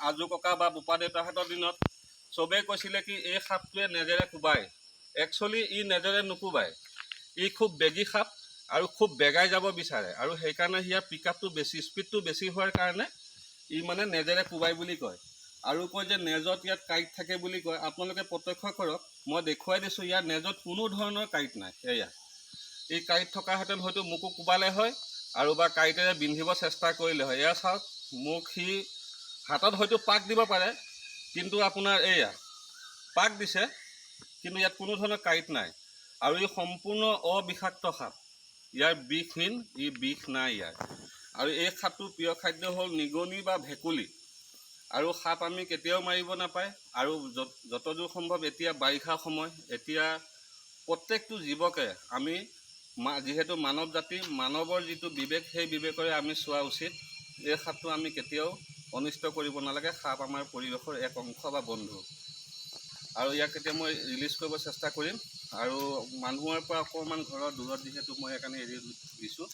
আজু ককা বা বোপা দেউতাহঁতৰ দিনত চবেই কৈছিলে কি এই সাপটোৱে নেজেৰে কোবায়। একচুৱেলি ই নেজেৰে নোকোবায়, ই খুব বেগী সাপ আৰু খুব বেগাই যাব বিচাৰে, আৰু সেইকাৰণে ইয়াৰ পিক আপটো বেছি, স্পীডটো বেছি হোৱাৰ কাৰণে ই মানে নেজেৰে কোবায় বুলি কয়। আৰু কয় যে নেজত ইয়াত কাঁইট থাকে বুলি কয়। আপোনালোকে প্ৰত্যক্ষ কৰক, মই দেখুৱাই দিছোঁ, ইয়াৰ নেজত কোনো ধৰণৰ কাঁইট নাই। এয়া এই কাঁইট থকাহেঁতেন হয়তো মোকো কোবালে হয় আৰু বা কাঁইটেৰে বিন্ধিব চেষ্টা কৰিলে হয়। এয়া চাওক, মোক সি হাতত হয়তো পাক দিব পাৰে, কিন্তু আপোনাৰ এয়া পাক দিছে, কিন্তু ইয়াত কোনো ধৰণৰ কাঁইট নাই। আৰু ই সম্পূৰ্ণ অবিষাক্ত সাপ, ইয়াৰ বিষহীন, ই বিষ নাই ইয়াৰ। আৰু এই সাপটোৰ প্ৰিয় খাদ্য হ'ল নিগনি বা ভেকুলী। আৰু সাপ আমি কেতিয়াও মাৰিব নাপায়। আৰু যতদূৰ সম্ভৱ, এতিয়া বাৰিষা সময়, এতিয়া প্ৰত্যেকটো জীৱকে আমি যিহেতু মানৱ জাতি, মানৱৰ যিটো বিবেক, সেই বিবেকেৰে আমি চোৱা উচিত। এই সাপটো আমি কেতিয়াও অনিষ্ট কৰিব নালাগে। সাপ আমাৰ পৰিৱেশৰ এক অংশ বা বন্ধু। আৰু ইয়াক এতিয়া মই ৰিলিজ কৰিব চেষ্টা কৰিম, আৰু মানুহৰ পৰা অকণমান ঘৰৰ দূৰত যিহেতু মই সেইকাৰণে এৰি দিছোঁ।